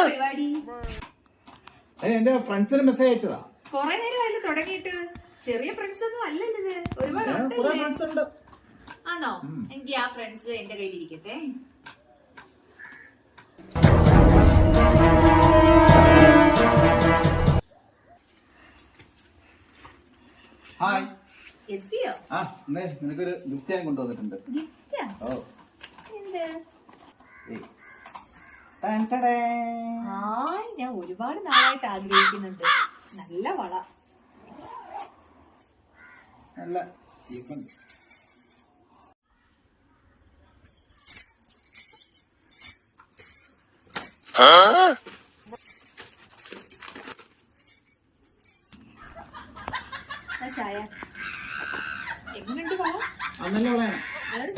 പരിപാടി എന്റെ ഫ്രണ്ട്സിന് മെസ്സേജ് അയച്ചതാ. കൊറേ നേരമല്ലേ തുടങ്ങിയിട്ട്? ചെറിയ ഫ്രണ്ട്സ് ഒന്നും അല്ലല്ലോ ഇത്, ഒരുപാട് ഫ്രണ്ട്സ് ഉണ്ട്. ആണോ? എനിക്ക് ആ ഫ്രണ്ട്സ് എന്റെ കയ്യിൽ ഇരിക്കട്ടെ. ഹായ്. എത്തിയോ? ആ നിനക്കൊരു ഗിഫ്റ്റ് ഞാൻ കൊണ്ടുവന്നിട്ടുണ്ട്. ഗിഫ്റ്റാ? ഓ എന്ത്? ഞാൻ ഒരുപാട് നാളായിട്ട് ആഗ്രഹിക്കുന്നുണ്ട്. നല്ല വള. നല്ല ചായ എങ്ങനെയുണ്ട് വള? നല്ല വളയാണ്. വളരെ